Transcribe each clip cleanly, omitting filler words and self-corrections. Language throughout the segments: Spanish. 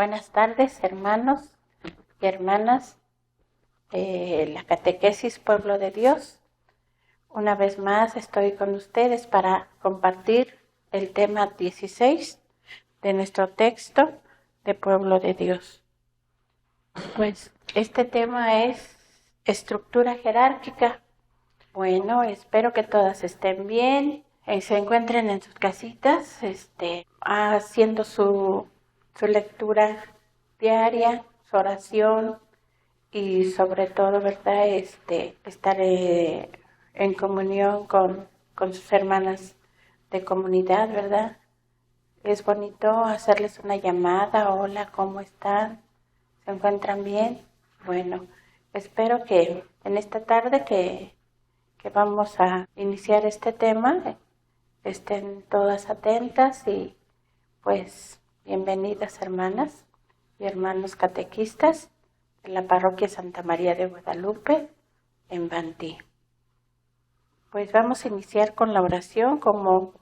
Buenas tardes, hermanos y hermanas de la Catequesis Pueblo de Dios. Una vez más estoy con ustedes para compartir el tema 16 de nuestro texto de Pueblo de Dios. Pues este tema es estructura jerárquica. Bueno, espero que todas estén bien y se encuentren en sus casitas, haciendo su lectura diaria, su oración y sobre todo, ¿verdad? Estar en comunión con sus hermanas de comunidad, ¿verdad? Es bonito hacerles una llamada. Hola, ¿cómo están? ¿Se encuentran bien? Bueno, espero que en esta tarde que vamos a iniciar este tema estén todas atentas y pues bienvenidas hermanas y hermanos catequistas de la parroquia Santa María de Guadalupe en Bantí. Pues vamos a iniciar con la oración. Como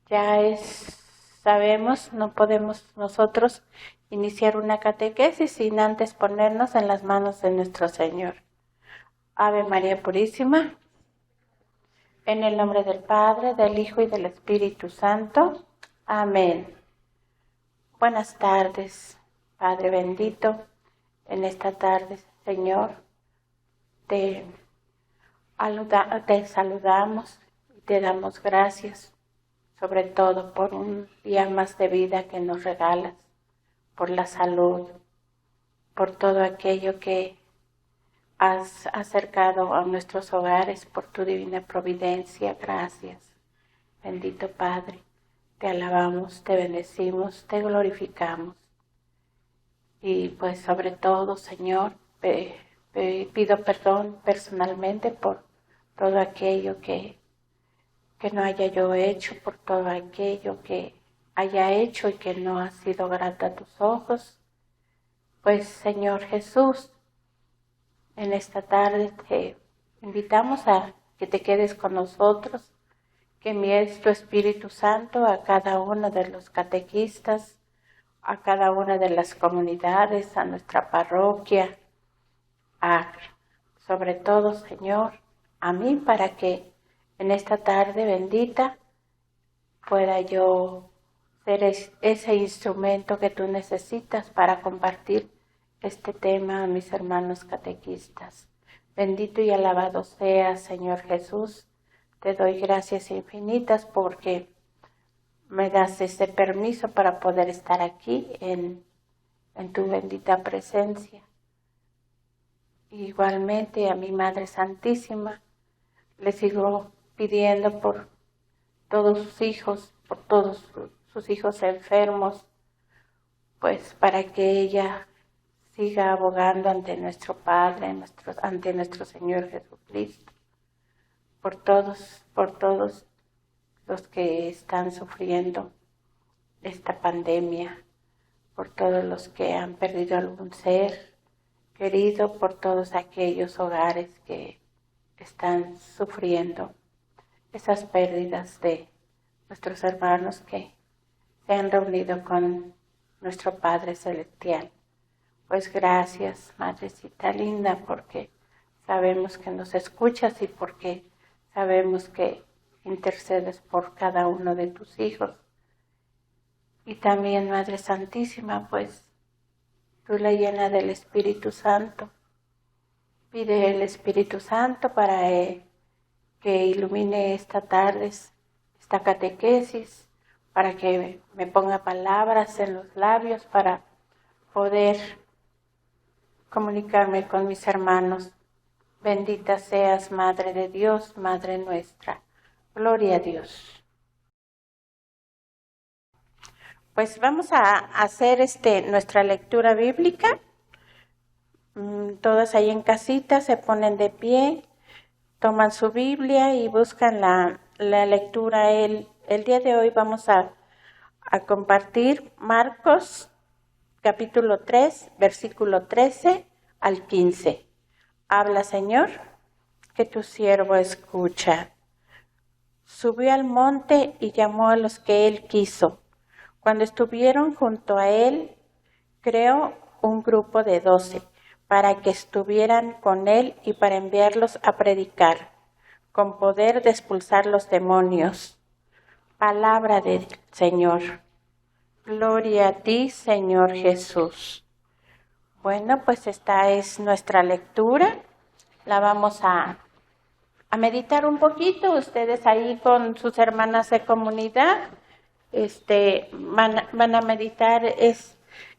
ya sabemos, no podemos nosotros iniciar una catequesis sin antes ponernos en las manos de nuestro Señor. Ave María Purísima, en el nombre del Padre, del Hijo y del Espíritu Santo. Amén. Buenas tardes, Padre bendito. En esta tarde, Señor, te saludamos y te damos gracias, sobre todo por un día más de vida que nos regalas, por la salud, por todo aquello que has acercado a nuestros hogares, por tu divina providencia. Gracias, bendito Padre. Te alabamos, te bendecimos, te glorificamos. Y pues sobre todo, Señor, pido perdón personalmente por todo aquello que no haya yo hecho, por todo aquello que haya hecho y que no ha sido grato a tus ojos. Pues, Señor Jesús, en esta tarde te invitamos a que te quedes con nosotros, que envíes tu Espíritu Santo a cada uno de los catequistas, a cada una de las comunidades, a nuestra parroquia, sobre todo, Señor, a mí, para que en esta tarde bendita pueda yo ser ese instrumento que tú necesitas para compartir este tema a mis hermanos catequistas. Bendito y alabado seas, Señor Jesús. Te doy gracias infinitas porque me das este permiso para poder estar aquí en tu bendita presencia. Igualmente a mi Madre Santísima le sigo pidiendo por todos sus hijos, por todos sus hijos enfermos, pues para que ella siga abogando ante nuestro Padre, ante nuestro Señor Jesucristo, por todos los que están sufriendo esta pandemia, por todos los que han perdido algún ser querido, por todos aquellos hogares que están sufriendo esas pérdidas de nuestros hermanos que se han reunido con nuestro Padre Celestial. Pues gracias, Madrecita linda, porque sabemos que nos escuchas y porque sabemos que intercedes por cada uno de tus hijos. Y también, Madre Santísima, pues tú la llena del Espíritu Santo. Pide el Espíritu Santo para que ilumine esta tarde, esta catequesis, para que me ponga palabras en los labios para poder comunicarme con mis hermanos. Bendita seas, Madre de Dios, Madre nuestra. Gloria a Dios. Pues vamos a hacer nuestra lectura bíblica. Todas ahí en casita se ponen de pie, toman su Biblia y buscan la lectura. El día de hoy vamos a compartir Marcos capítulo 3, versículo 13 al 15. Habla, Señor, que tu siervo escucha. Subió al monte y llamó a los que él quiso. Cuando estuvieron junto a él, creó un grupo de 12 para que estuvieran con él y para enviarlos a predicar, con poder de expulsar los demonios. Palabra del Señor. Gloria a ti, Señor Jesús. Bueno, pues esta es nuestra lectura. La vamos a meditar un poquito. Ustedes ahí con sus hermanas de comunidad van a meditar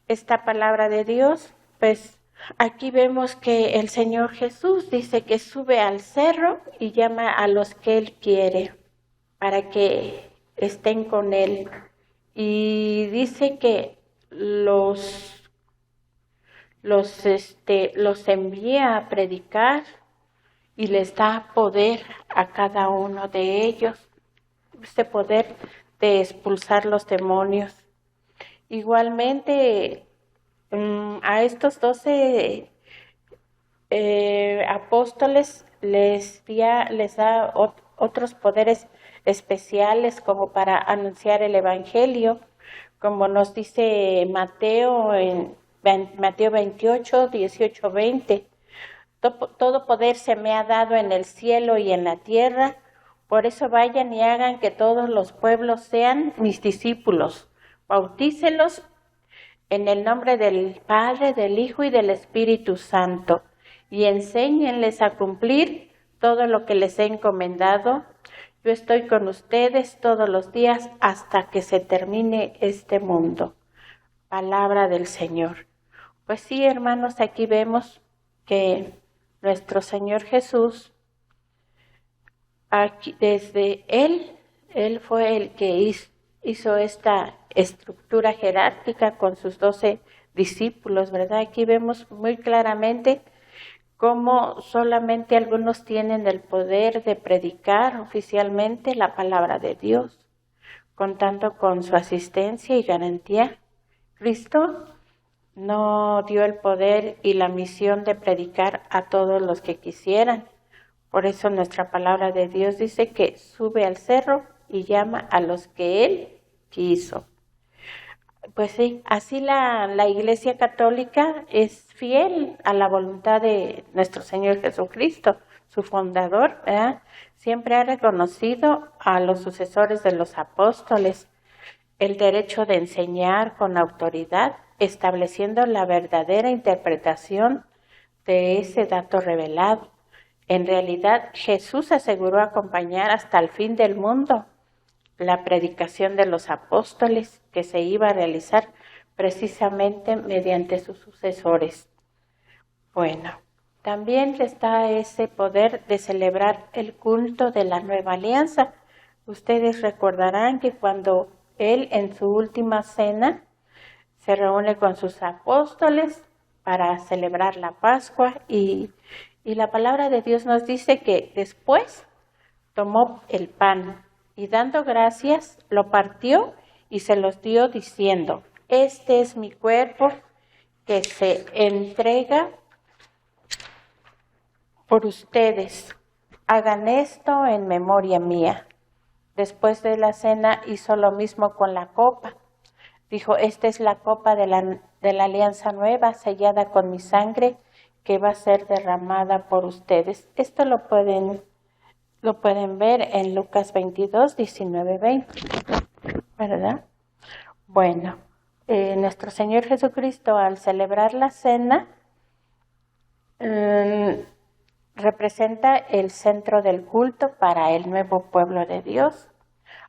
esta palabra de Dios. Pues aquí vemos que el Señor Jesús dice que sube al cerro y llama a los que Él quiere para que estén con Él. Y dice que los envía a predicar y les da poder a cada uno de ellos, este poder de expulsar los demonios. Igualmente, a estos 12 apóstoles les da otros poderes especiales como para anunciar el Evangelio, como nos dice Mateo en Mateo 28, 18, 20. Todo poder se me ha dado en el cielo y en la tierra, por eso vayan y hagan que todos los pueblos sean mis discípulos. Bautícelos en el nombre del Padre, del Hijo y del Espíritu Santo, y enséñenles a cumplir todo lo que les he encomendado. Yo estoy con ustedes todos los días hasta que se termine este mundo. Palabra del Señor. Pues sí, hermanos, aquí vemos que nuestro Señor Jesús, aquí, desde Él fue el que hizo esta estructura jerárquica con sus 12 discípulos, ¿verdad? Aquí vemos muy claramente cómo solamente algunos tienen el poder de predicar oficialmente la palabra de Dios, contando con su asistencia y garantía. Cristo no dio el poder y la misión de predicar a todos los que quisieran. Por eso nuestra palabra de Dios dice que sube al cerro y llama a los que Él quiso. Pues sí, así la Iglesia Católica es fiel a la voluntad de nuestro Señor Jesucristo, su fundador, ¿verdad? Siempre ha reconocido a los sucesores de los apóstoles el derecho de enseñar con autoridad, estableciendo la verdadera interpretación de ese dato revelado. En realidad, Jesús aseguró acompañar hasta el fin del mundo la predicación de los apóstoles que se iba a realizar precisamente mediante sus sucesores. Bueno, también está ese poder de celebrar el culto de la nueva alianza. Ustedes recordarán que cuando Él en su última cena se reúne con sus apóstoles para celebrar la Pascua y la palabra de Dios nos dice que después tomó el pan y dando gracias lo partió y se los dio diciendo: este es mi cuerpo que se entrega por ustedes. Hagan esto en memoria mía. Después de la cena hizo lo mismo con la copa. Dijo: esta es la copa de la alianza nueva, sellada con mi sangre, que va a ser derramada por ustedes. Esto lo pueden ver en Lucas 22, 19, 20, ¿verdad? Bueno, nuestro Señor Jesucristo, al celebrar la cena, representa el centro del culto para el nuevo pueblo de Dios,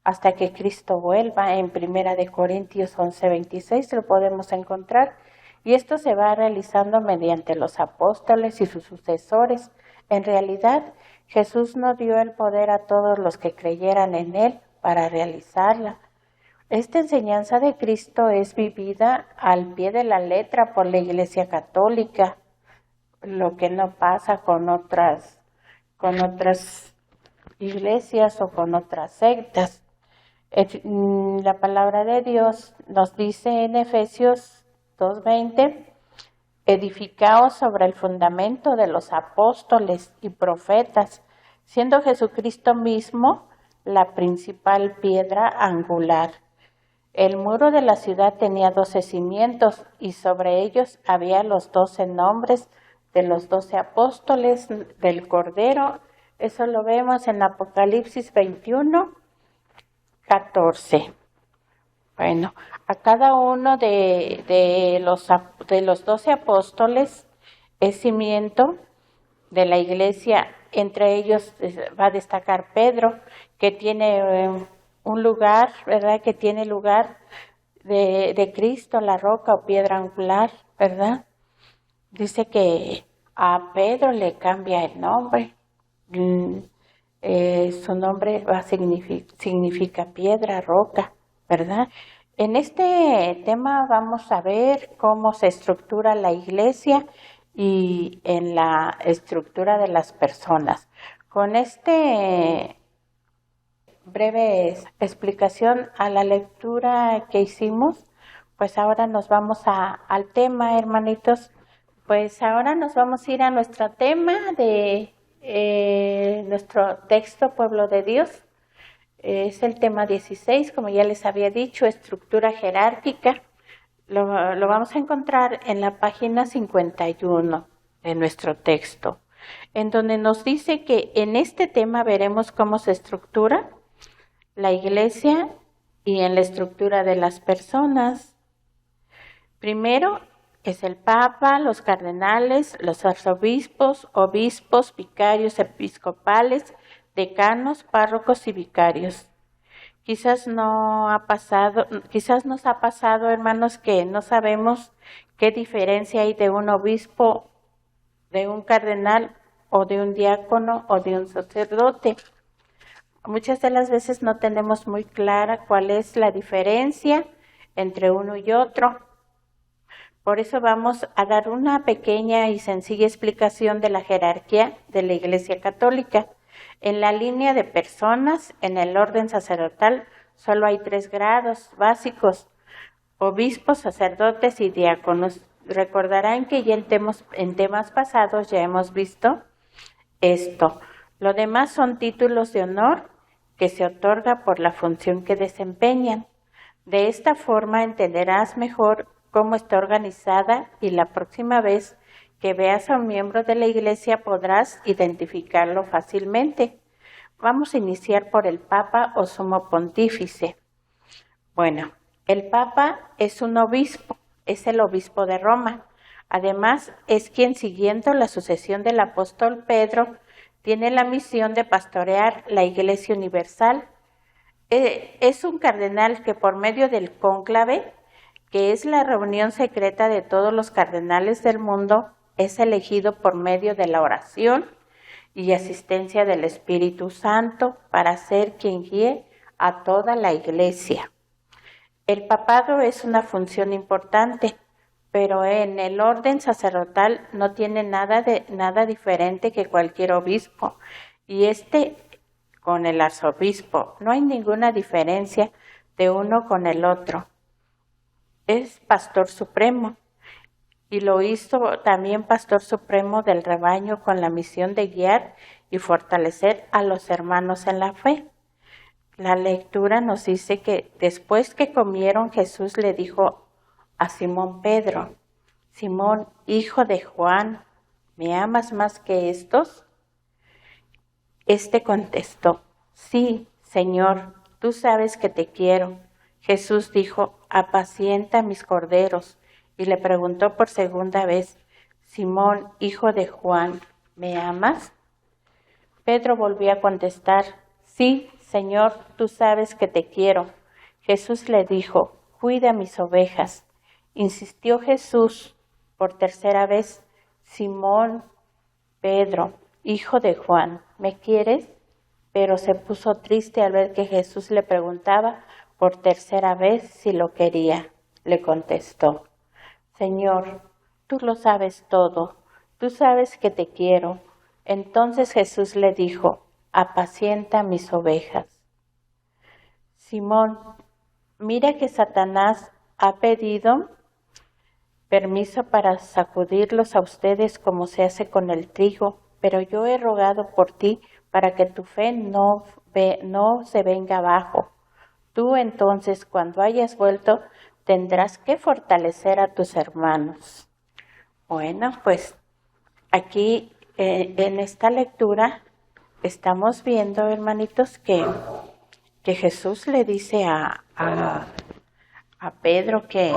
hasta que Cristo vuelva. En 1 Corintios 11, 26 lo podemos encontrar, y esto se va realizando mediante los apóstoles y sus sucesores. En realidad, Jesús no dio el poder a todos los que creyeran en Él para realizarla. Esta enseñanza de Cristo es vivida al pie de la letra por la Iglesia Católica, lo que no pasa con otras iglesias o con otras sectas. La palabra de Dios nos dice en Efesios 2:20: edificaos sobre el fundamento de los apóstoles y profetas, siendo Jesucristo mismo la principal piedra angular. El muro de la ciudad tenía 12 cimientos y sobre ellos había los 12 nombres de los 12 apóstoles del Cordero. Eso lo vemos en Apocalipsis 21, 14. Bueno, a cada uno de los 12 apóstoles es cimiento de la iglesia. Entre ellos va a destacar Pedro, que tiene un lugar, ¿verdad? Que tiene lugar de Cristo, la roca o piedra angular, ¿verdad? Dice que a Pedro le cambia el nombre. Su nombre significa piedra, roca, ¿verdad? En este tema vamos a ver cómo se estructura la iglesia y en la estructura de las personas. Con este breve explicación a la lectura que hicimos, pues ahora nos vamos al tema, hermanitos. Pues ahora nos vamos a ir a nuestro tema de nuestro texto Pueblo de Dios. Es el tema 16, como ya les había dicho, estructura jerárquica. Lo vamos a encontrar en la página 51 de nuestro texto, en donde nos dice que en este tema veremos cómo se estructura la iglesia y en la estructura de las personas. Primero es el Papa, los cardenales, los arzobispos, obispos, vicarios episcopales, decanos, párrocos y vicarios. Quizás nos ha pasado, hermanos, que no sabemos qué diferencia hay de un obispo, de un cardenal o de un diácono o de un sacerdote. Muchas de las veces no tenemos muy clara cuál es la diferencia entre uno y otro. Por eso vamos a dar una pequeña y sencilla explicación de la jerarquía de la Iglesia Católica. En la línea de personas, en el orden sacerdotal, solo hay 3 grados básicos: obispos, sacerdotes y diáconos. Recordarán que ya en temas pasados ya hemos visto esto. Lo demás son títulos de honor que se otorga por la función que desempeñan. De esta forma entenderás mejor cómo está organizada y la próxima vez que veas a un miembro de la iglesia podrás identificarlo fácilmente. Vamos a iniciar por el Papa o Sumo Pontífice. Bueno, el Papa es un obispo, es el obispo de Roma. Además, es quien, siguiendo la sucesión del apóstol Pedro, tiene la misión de pastorear la Iglesia Universal. Es un cardenal que por medio del cónclave, que es la reunión secreta de todos los cardenales del mundo, es elegido por medio de la oración y asistencia del Espíritu Santo para ser quien guíe a toda la Iglesia. El papado es una función importante, pero en el orden sacerdotal no tiene nada diferente que cualquier obispo, y con el arzobispo no hay ninguna diferencia de uno con el otro. Es pastor supremo, y lo hizo también pastor supremo del rebaño con la misión de guiar y fortalecer a los hermanos en la fe. La lectura nos dice que después que comieron, Jesús le dijo a Simón Pedro: Simón, hijo de Juan, ¿me amas más que estos? Este contestó: sí, Señor, tú sabes que te quiero. Jesús dijo: apacienta mis corderos. Y le preguntó por segunda vez: Simón, hijo de Juan, ¿me amas? Pedro volvió a contestar: sí, Señor, tú sabes que te quiero. Jesús le dijo: cuida mis ovejas. Insistió Jesús por tercera vez: Simón, Pedro, hijo de Juan, ¿me quieres? Pero se puso triste al ver que Jesús le preguntaba por tercera vez si lo quería. Le contestó: Señor, tú lo sabes todo, tú sabes que te quiero. Entonces Jesús le dijo: apacienta mis ovejas. Simón, mira que Satanás ha pedido permiso para sacudirlos a ustedes como se hace con el trigo, pero yo he rogado por ti para que tu fe no se venga abajo. Tú entonces, cuando hayas vuelto, tendrás que fortalecer a tus hermanos. Bueno, pues aquí en esta lectura estamos viendo, hermanitos, que Jesús le dice a Pedro que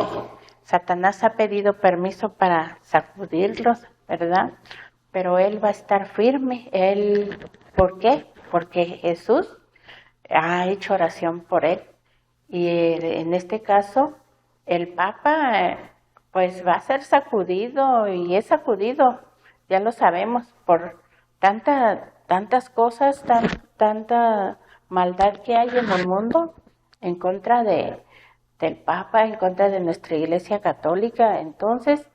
Satanás ha pedido permiso para sacudirlos, ¿verdad? Pero él va a estar firme. ¿Por qué? Porque Jesús ha hecho oración por él. Y en este caso, el Papa pues va a ser sacudido y es sacudido, ya lo sabemos, por tantas cosas, tanta maldad que hay en el mundo en contra del Papa, en contra de nuestra Iglesia Católica. Entonces,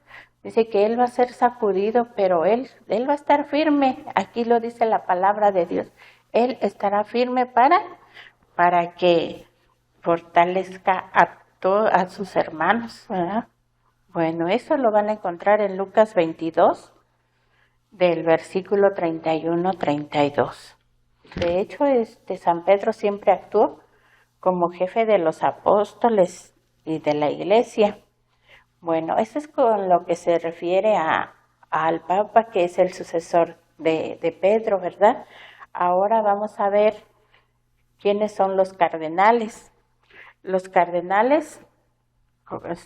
dice que él va a ser sacudido, pero él va a estar firme. Aquí lo dice la palabra de Dios. Él estará firme para que fortalezca a sus hermanos, ¿verdad? Bueno, eso lo van a encontrar en Lucas 22, del versículo 31-32. De hecho, San Pedro siempre actuó como jefe de los apóstoles y de la iglesia. Bueno, eso es con lo que se refiere al Papa, que es el sucesor de Pedro, ¿verdad? Ahora vamos a ver quiénes son los cardenales. Los cardenales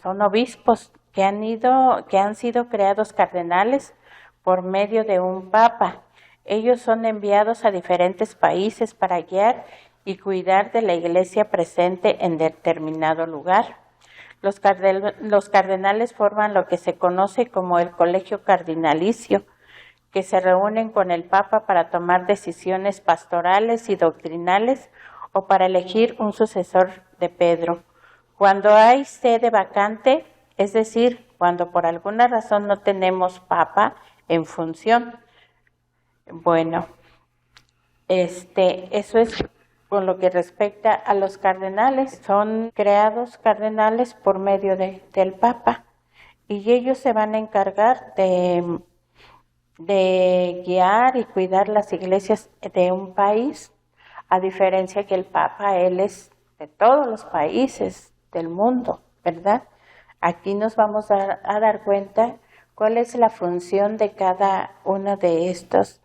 son obispos que han sido creados cardenales por medio de un papa. Ellos son enviados a diferentes países para guiar y cuidar de la iglesia presente en determinado lugar. Los cardenales forman lo que se conoce como el colegio cardinalicio, que se reúnen con el papa para tomar decisiones pastorales y doctrinales o para elegir un sucesor de Pedro. Cuando hay sede vacante, es decir, cuando por alguna razón no tenemos papa en función. Bueno, eso es con lo que respecta a los cardenales. Son creados cardenales por medio del papa y ellos se van a encargar de guiar y cuidar las iglesias de un país, a diferencia que el Papa, él es de todos los países del mundo, ¿verdad? Aquí nos vamos a dar cuenta cuál es la función de cada una de estas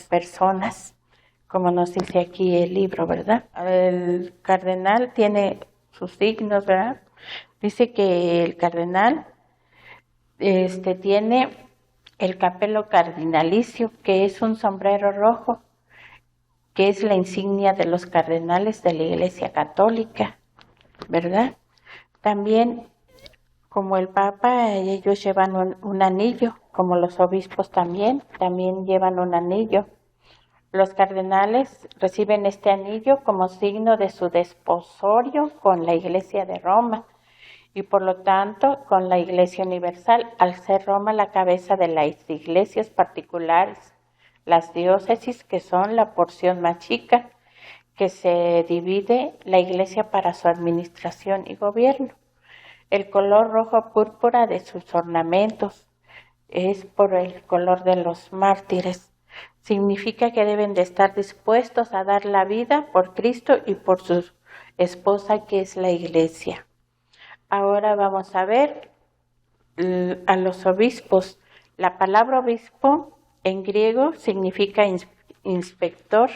personas, como nos dice aquí el libro, ¿verdad? El cardenal tiene sus signos, ¿verdad? Dice que el cardenal tiene el capelo cardinalicio, que es un sombrero rojo, que es la insignia de los cardenales de la Iglesia Católica, ¿verdad? También, como el Papa, ellos llevan un anillo, como los obispos también llevan un anillo. Los cardenales reciben este anillo como signo de su desposorio con la Iglesia de Roma y por lo tanto con la Iglesia Universal, al ser Roma la cabeza de las iglesias particulares, las diócesis, que son la porción más chica, que se divide la Iglesia para su administración y gobierno. El color rojo púrpura de sus ornamentos es por el color de los mártires. Significa que deben de estar dispuestos a dar la vida por Cristo y por su esposa, que es la Iglesia. Ahora vamos a ver a los obispos. La palabra obispo en griego significa inspector.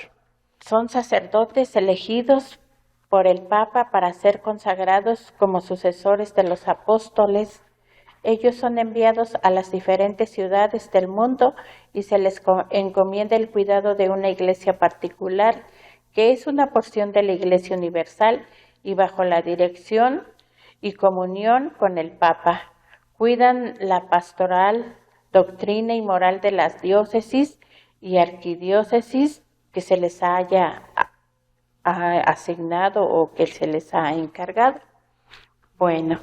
Son sacerdotes elegidos por el Papa para ser consagrados como sucesores de los apóstoles. Ellos son enviados a las diferentes ciudades del mundo y se les encomienda el cuidado de una iglesia particular, que es una porción de la Iglesia Universal, y bajo la dirección y comunión con el Papa. Cuidan la pastoral, doctrina y moral de las diócesis y arquidiócesis que se les haya asignado o que se les ha encargado. Bueno,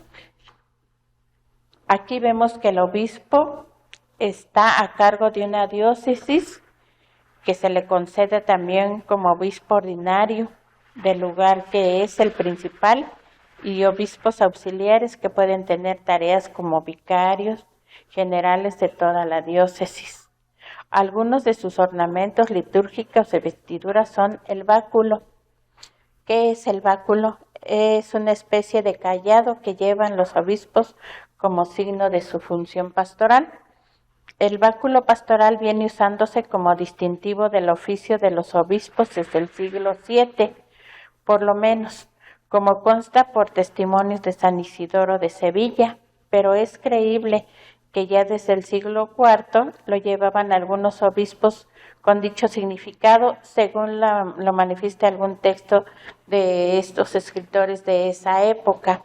aquí vemos que el obispo está a cargo de una diócesis que se le concede también como obispo ordinario del lugar que es el principal, y obispos auxiliares que pueden tener tareas como vicarios generales de toda la diócesis. Algunos de sus ornamentos litúrgicos de vestiduras son el báculo, ¿Qué es el báculo? Es una especie de cayado que llevan los obispos como signo de su función pastoral. El báculo pastoral viene usándose como distintivo del oficio de los obispos desde el siglo VII, por lo menos, como consta por testimonios de San Isidoro de Sevilla, pero es creíble que ya desde el siglo IV lo llevaban algunos obispos con dicho significado, según lo manifiesta algún texto de estos escritores de esa época.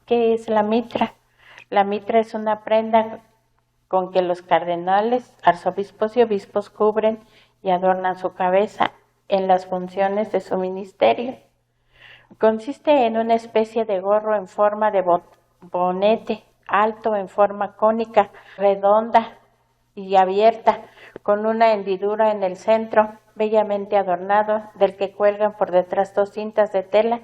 ¿Qué es la mitra? La mitra es una prenda con que los cardenales, arzobispos y obispos cubren y adornan su cabeza en las funciones de su ministerio. Consiste en una especie de gorro en forma de bonete, alto en forma cónica, redonda y abierta, con una hendidura en el centro, bellamente adornado, del que cuelgan por detrás 2 cintas de tela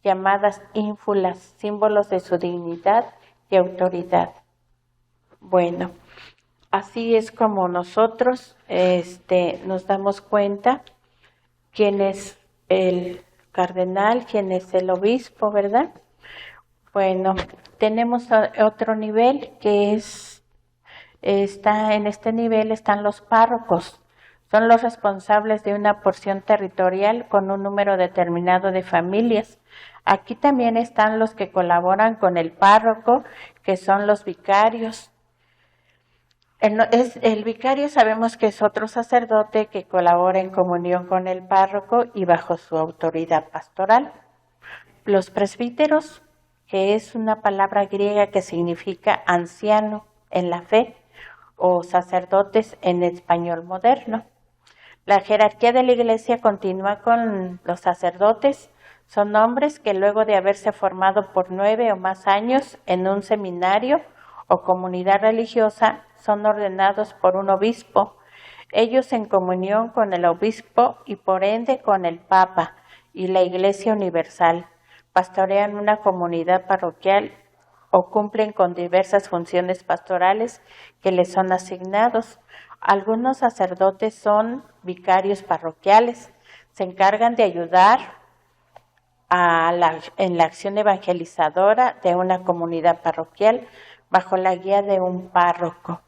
llamadas ínfulas, símbolos de su dignidad y autoridad. Bueno, así es como nosotros nos damos cuenta quién es el cardenal, quién es el obispo, ¿verdad? Bueno, tenemos otro nivel que en este nivel están los párrocos. Son los responsables de una porción territorial con un número determinado de familias. Aquí también están los que colaboran con el párroco, que son los vicarios. El vicario sabemos que es otro sacerdote que colabora en comunión con el párroco y bajo su autoridad pastoral. Los presbíteros, que es una palabra griega que significa anciano en la fe, o sacerdotes en español moderno. La jerarquía de la Iglesia continúa con los sacerdotes. Son hombres que luego de haberse formado por 9 o más años en un seminario o comunidad religiosa, son ordenados por un obispo. Ellos en comunión con el obispo y por ende con el Papa y la Iglesia Universal, pastorean una comunidad parroquial o cumplen con diversas funciones pastorales que les son asignados. Algunos sacerdotes son vicarios parroquiales, se encargan de ayudar en la acción evangelizadora de una comunidad parroquial bajo la guía de un párroco.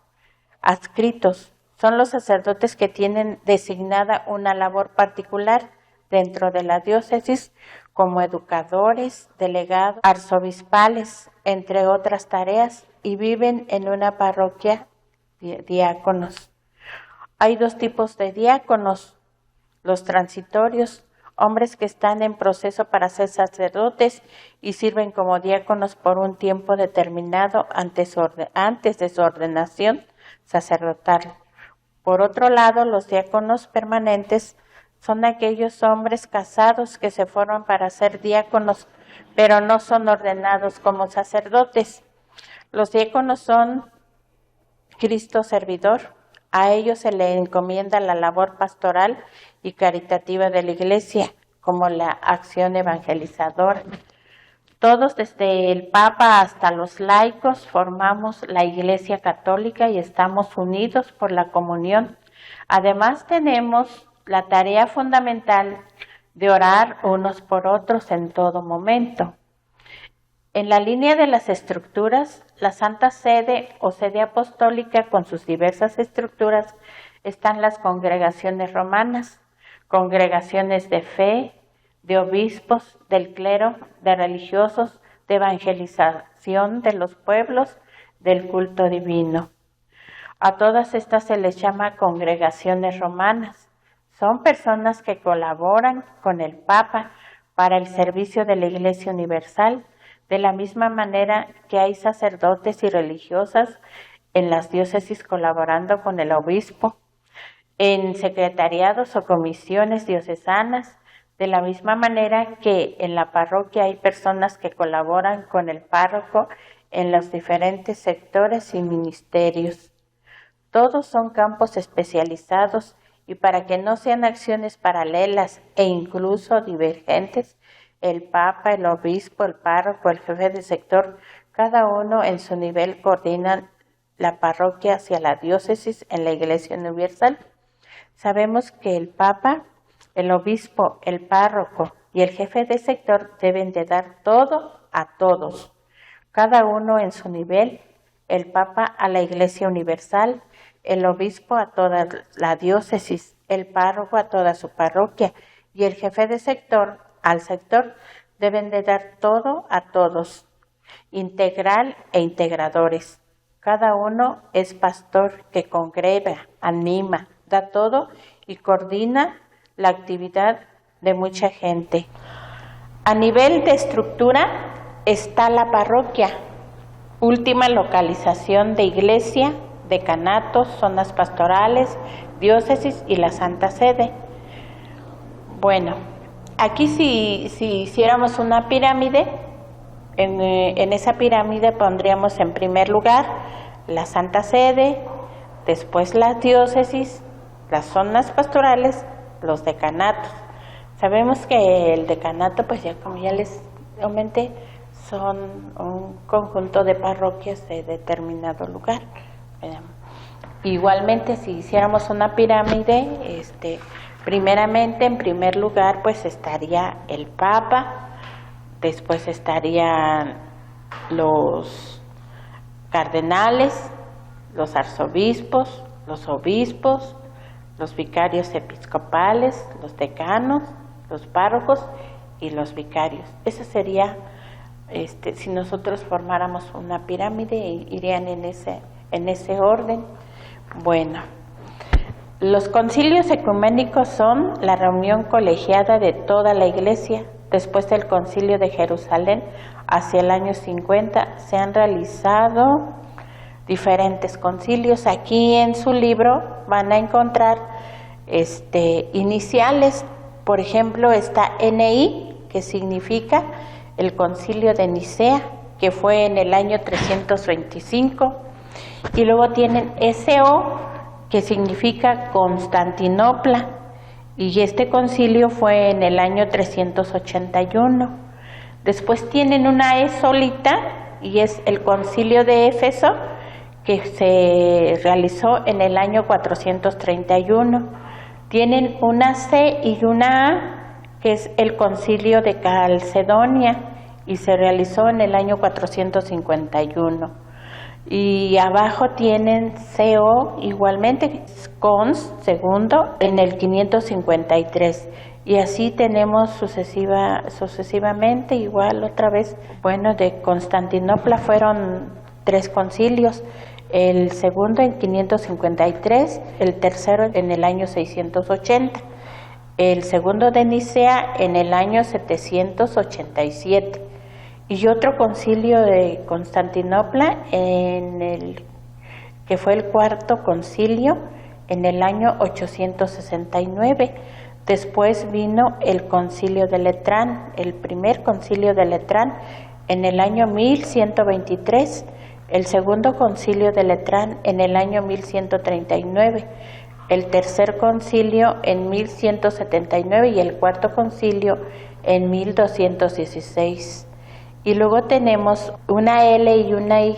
Adscritos son los sacerdotes que tienen designada una labor particular dentro de la diócesis como educadores, delegados, arzobispales, entre otras tareas, y viven en una parroquia diáconos. Hay 2 tipos de diáconos: los transitorios, hombres que están en proceso para ser sacerdotes y sirven como diáconos por un tiempo determinado antes de su ordenación sacerdotal. Por otro lado, los diáconos permanentes son aquellos hombres casados que se forman para ser diáconos, pero no son ordenados como sacerdotes. Los diáconos son Cristo servidor. A ellos se le encomienda la labor pastoral y caritativa de la Iglesia, como la acción evangelizadora. Todos, desde el Papa hasta los laicos, formamos la Iglesia Católica y estamos unidos por la comunión. Además, tenemos la tarea fundamental de orar unos por otros en todo momento. En la línea de las estructuras, la Santa Sede o Sede Apostólica con sus diversas estructuras están las congregaciones romanas, congregaciones de fe, de obispos, del clero, de religiosos, de evangelización de los pueblos, del culto divino. A todas estas se les llama congregaciones romanas. Son personas que colaboran con el Papa para el servicio de la Iglesia Universal, de la misma manera que hay sacerdotes y religiosas en las diócesis colaborando con el obispo, en secretariados o comisiones diocesanas, de la misma manera que en la parroquia hay personas que colaboran con el párroco en los diferentes sectores y ministerios. Todos son campos especializados y para que no sean acciones paralelas e incluso divergentes, el Papa, el obispo, el párroco, el jefe de sector, cada uno en su nivel coordinan la parroquia hacia la diócesis en la Iglesia Universal. Sabemos que el Papa, el obispo, el párroco y y el jefe de sector deben de dar todo a todos, cada uno en su nivel, el Papa a la Iglesia Universal, el obispo a toda la diócesis, el párroco a toda su parroquia y el jefe de sector al sector deben de dar todo a todos, integral e integradores. Cada uno es pastor que congrega, anima, da todo y coordina la actividad de mucha gente. A nivel de estructura está la parroquia, última localización de iglesia, decanatos, zonas pastorales, diócesis y la Santa Sede. Bueno, aquí si hiciéramos una pirámide, en esa pirámide pondríamos en primer lugar la Santa Sede, después las diócesis, las zonas pastorales, los decanatos. Sabemos que el decanato, pues ya como ya les comenté, son un conjunto de parroquias de determinado lugar. Igualmente, si hiciéramos una pirámide, primeramente, en primer lugar, pues estaría el Papa, después estarían los cardenales, los arzobispos, los obispos, los vicarios episcopales, los decanos, los párrocos y los vicarios. Eso sería, si nosotros formáramos una pirámide, irían en ese orden. Bueno, los concilios ecuménicos son la reunión colegiada de toda la Iglesia. Después del concilio de Jerusalén, hacia el año 50, se han realizado diferentes concilios. Aquí en su libro van a encontrar iniciales. Por ejemplo, está NI, que significa el concilio de Nicea, que fue en el año 325, y luego tienen SO, que significa Constantinopla, y este concilio fue en el año 381. Después tienen una E solita, y es el concilio de Éfeso, que se realizó en el año 431. Tienen una C y una A, que es el concilio de Calcedonia, y se realizó en el año 451. Y abajo tienen CO igualmente, Cons segundo, en el 553. Y así tenemos sucesivamente, igual otra vez. Bueno, de Constantinopla fueron 3 concilios, el segundo en 553, el tercero en el año 680, el segundo de Nicea en el año 787. Y otro concilio de Constantinopla, que fue el cuarto concilio, en el año 869. Después vino el concilio de Letrán, el primer concilio de Letrán, en el año 1123. El segundo concilio de Letrán en el año 1139. El tercer concilio en 1179 y el cuarto concilio en 1216. Y luego tenemos una L y una Y,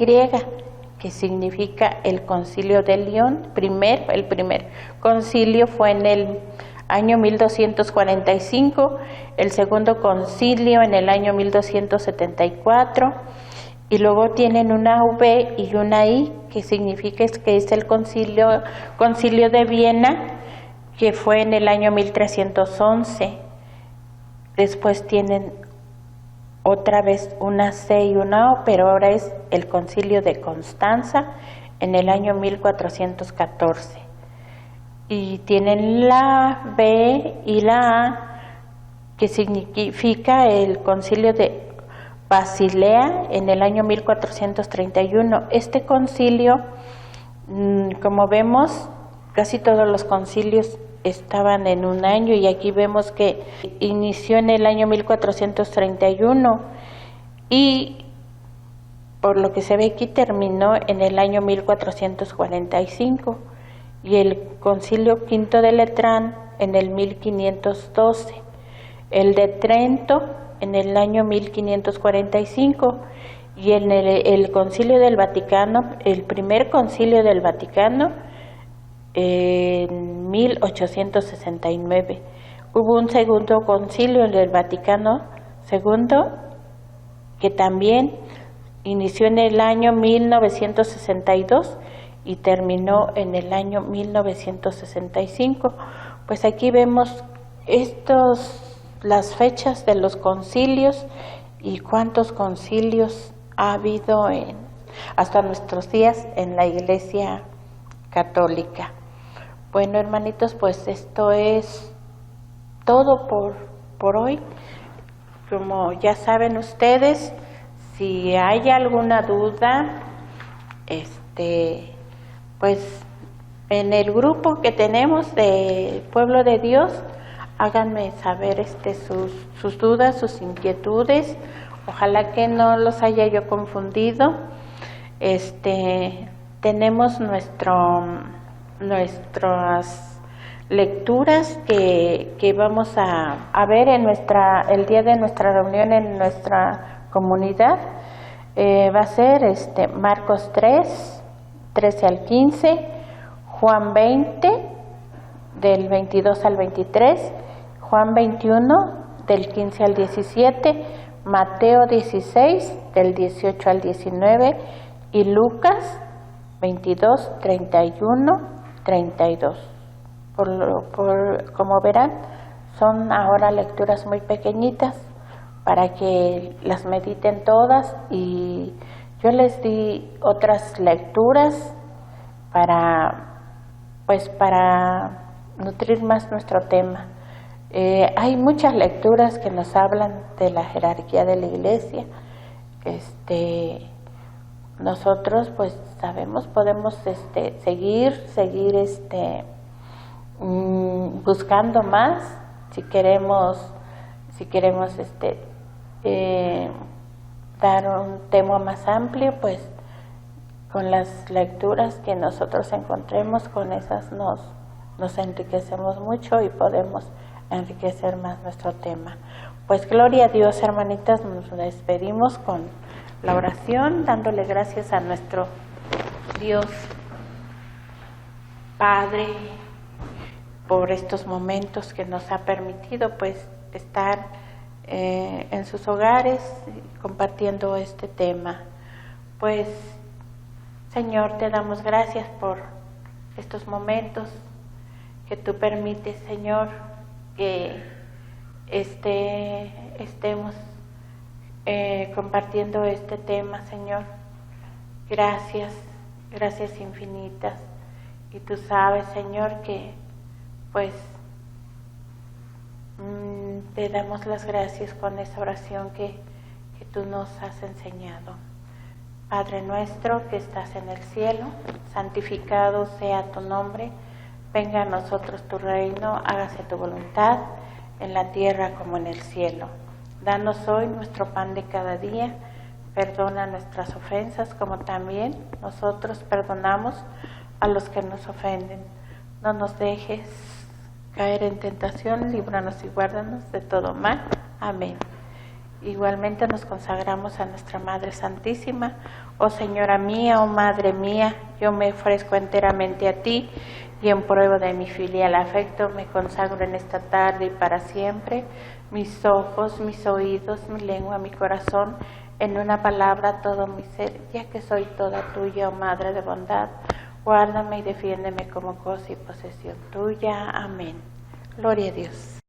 que significa el concilio de León. El primer concilio fue en el año 1245, el segundo concilio en el año 1274, y luego tienen una V y una I, que significa que es el concilio de Viena, que fue en el año 1311. Después tienen otra vez una C y una O, pero ahora es el concilio de Constanza en el año 1414. Y tienen la B y la A, que significa el concilio de Basilea en el año 1431. Este concilio, como vemos, casi todos los concilios estaban en un año, y aquí vemos que inició en el año 1431 y por lo que se ve aquí terminó en el año 1445, y el concilio quinto de Letrán en el 1512, el de Trento en el año 1545 y en el concilio del Vaticano, el primer concilio del Vaticano, en 1869. hubo un segundo concilio del Vaticano II, que también inició en el año 1962 y terminó en el año 1965. Pues aquí vemos las fechas de los concilios y cuántos concilios ha habido hasta nuestros días en la Iglesia Católica. Bueno, hermanitos, pues esto es todo por hoy. Como ya saben ustedes, si hay alguna duda, pues en el grupo que tenemos de Pueblo de Dios, háganme saber sus dudas, sus inquietudes. Ojalá que no los haya yo confundido. Tenemos nuestras lecturas que vamos a ver el día de nuestra reunión en nuestra comunidad. Va a ser Marcos 3, 13 al 15, Juan 20, del 22 al 23, Juan 21, del 15 al 17, Mateo 16, del 18 al 19, y Lucas 22, 31, 32. Como verán, son ahora lecturas muy pequeñitas para que las mediten todas, y yo les di otras lecturas para nutrir más nuestro tema. Hay muchas lecturas que nos hablan de la jerarquía de la Iglesia. Nosotros pues sabemos, podemos seguir buscando más si queremos dar un tema más amplio, pues con las lecturas que nosotros encontremos, con esas nos enriquecemos mucho y podemos enriquecer más nuestro tema. Pues gloria a Dios, hermanitas, nos despedimos con la oración, dándole gracias a nuestro Dios Padre por estos momentos que nos ha permitido pues estar en sus hogares compartiendo este tema. Pues Señor, te damos gracias por estos momentos que tú permites, Señor, que estemos compartiendo este tema, Señor. Gracias infinitas. Y tú sabes, Señor, que pues te damos las gracias con esa oración que tú nos has enseñado. Padre nuestro que estás en el cielo, santificado sea tu nombre, venga a nosotros tu reino, hágase tu voluntad, en la tierra como en el cielo. Danos hoy nuestro pan de cada día, perdona nuestras ofensas como también nosotros perdonamos a los que nos ofenden. No nos dejes caer en tentación, líbranos y guárdanos de todo mal. Amén. Igualmente nos consagramos a nuestra Madre Santísima. Oh Señora mía, oh Madre mía, yo me ofrezco enteramente a ti y en prueba de mi filial afecto me consagro en esta tarde y para siempre mis ojos, mis oídos, mi lengua, mi corazón, en una palabra todo mi ser, ya que soy toda tuya, oh Madre de bondad. Guárdame y defiéndeme como cosa y posesión tuya. Amén. Gloria a Dios.